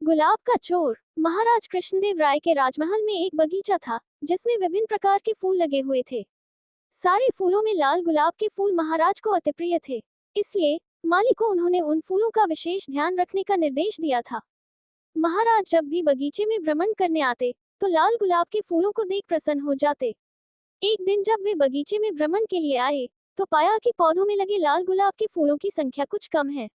गुलाब का चोर। महाराज कृष्णदेव राय के राजमहल में एक बगीचा था जिसमें विभिन्न प्रकार के फूल लगे हुए थे। सारे फूलों में लाल गुलाब के फूल महाराज को अति प्रिय थे, इसलिए माली को उन्होंने उन फूलों का विशेष ध्यान रखने का निर्देश दिया था। महाराज जब भी बगीचे में भ्रमण करने आते तो लाल गुलाब के फूलों को देख प्रसन्न हो जाते। एक दिन जब वे बगीचे में भ्रमण के लिए आए तो पाया कि पौधों में लगे लाल गुलाब के फूलों की संख्या कुछ कम है।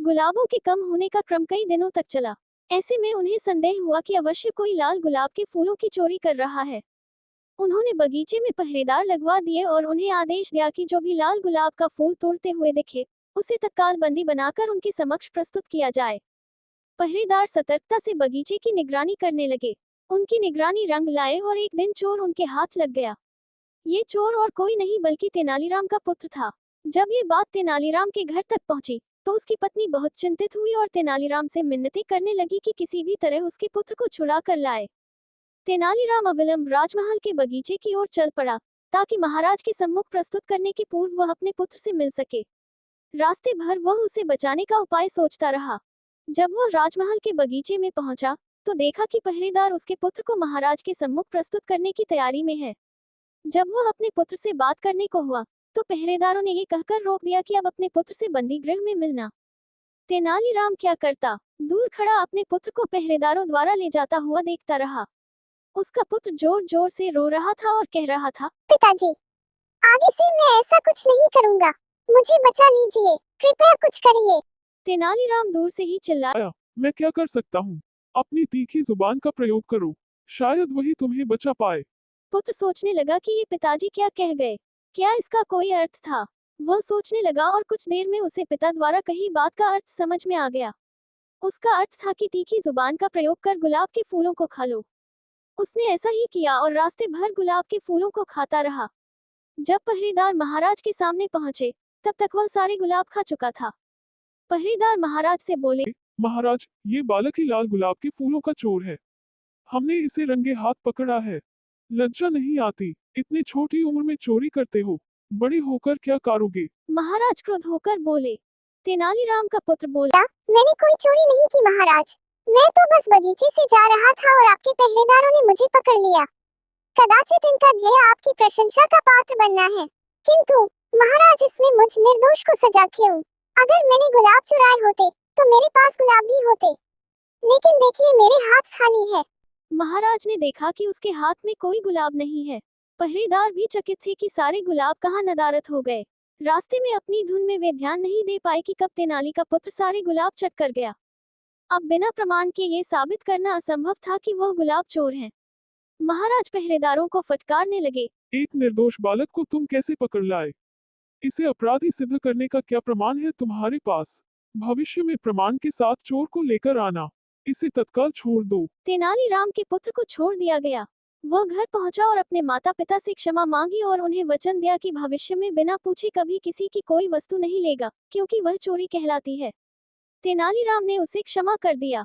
गुलाबों के कम होने का क्रम कई दिनों तक चला। ऐसे में उन्हें संदेह हुआ कि अवश्य कोई लाल गुलाब के फूलों की चोरी कर रहा है। उन्होंने बगीचे में पहरेदार लगवा दिए और उन्हें आदेश दिया कि जो भी लाल गुलाब का फूल तोड़ते हुए दिखे उसे तत्काल बंदी बनाकर उनके समक्ष प्रस्तुत किया जाए। पहरेदार सतर्कता से बगीचे की निगरानी करने लगे। उनकी निगरानी रंग लाए और एक दिन चोर उनके हाथ लग गया। ये चोर और कोई नहीं बल्कि तेनालीराम का पुत्र था। जब ये बात तेनालीराम के घर तक पहुंची तो उसकी पत्नी बहुत चिंतित हुई और तेनालीराम से मिन्नतें करने लगी कि किसी भी तरह उसके पुत्र को छुड़ा कर लाए। तेनालीराम अविलंब राजमहल के बगीचे की ओर चल पड़ा ताकि महाराज के सम्मुख प्रस्तुत करने के पूर्व वह अपने पुत्र से मिल सके। रास्ते भर वह उसे बचाने का उपाय सोचता रहा। जब वह राजमहल के बगीचे में पहुंचा तो देखा कि पहरेदार उसके पुत्र को महाराज के सम्मुख प्रस्तुत करने की तैयारी में है। जब वह अपने पुत्र से बात करने को हुआ तो पहरेदारों ने ये कहकर रोक दिया कि अब अपने पुत्र से बंदी गृह में मिलना। तेनालीराम क्या करता, दूर खड़ा अपने पुत्र को पहरेदारों द्वारा ले जाता हुआ देखता रहा। उसका पुत्र जोर जोर से रो रहा था और कह रहा था, पिताजी, आगे से मैं ऐसा कुछ नहीं करूंगा, मुझे बचा लीजिए, कृपया कुछ करिए। तेनालीराम दूर से ही चिल्लाया, मैं क्या कर सकता हूँ? अपनी तीखी जुबान का प्रयोग करो, शायद वही तुम्हें बचा पाए। पुत्र सोचने लगा कि ये पिताजी क्या कह गए, क्या इसका कोई अर्थ था। वह सोचने लगा और कुछ देर में उसे पिता द्वारा कही बात का अर्थ समझ में आ गया। उसका अर्थ था कि तीखी जुबान का प्रयोग कर गुलाब के फूलों को खा लो। उसने ऐसा ही किया और रास्ते भर गुलाब के फूलों को खाता रहा। जब पहरेदार महाराज के सामने पहुंचे तब तक वह सारे गुलाब खा चुका था। पहरेदार महाराज से बोले, महाराज, ये बालक ही लाल गुलाब के फूलों का चोर है। हमने इसे रंगे हाथ पकड़ा है। लज्जा नहीं आती? इतनी छोटी उम्र में चोरी करते हो, बड़े होकर क्या करोगे? महाराज क्रोध होकर बोले। तेनालीराम का पुत्र बोला, मैंने कोई चोरी नहीं की महाराज, मैं तो बस बगीचे से जा रहा था और आपके पहरेदारों ने मुझे पकड़ लिया। कदाचित इनका ध्येय आपकी प्रशंसा का पात्र बनना है, किंतु महाराज इसमें मुझ निर्दोष को सजा क्यों? अगर मैंने गुलाब चुराए होते तो मेरे पास गुलाब भी होते, लेकिन देखिए मेरे हाथ खाली है। महाराज ने देखा कि उसके हाथ में कोई गुलाब नहीं है। पहरेदार भी चकित थे कि सारे गुलाब कहाँ नदारद हो गए। रास्ते में अपनी धुन में वे ध्यान नहीं दे पाए कि कब तेनाली का पुत्र सारे गुलाब चट कर गया। अब बिना प्रमाण के ये साबित करना असंभव था कि वह गुलाब चोर हैं। महाराज पहरेदारों को फटकारने लगे, एक निर्दोष बालक को तुम कैसे पकड़ लाए? इसे अपराधी सिद्ध करने का क्या प्रमाण है तुम्हारे पास? भविष्य में प्रमाण के साथ चोर को लेकर आना, इसे तत्काल छोड़ दो। तेनालीराम के पुत्र को छोड़ दिया गया। वह घर पहुंचा और अपने माता पिता से क्षमा मांगी और उन्हें वचन दिया कि भविष्य में बिना पूछे कभी किसी की कोई वस्तु नहीं लेगा, क्योंकि वह चोरी कहलाती है। तेनालीराम ने उसे क्षमा कर दिया।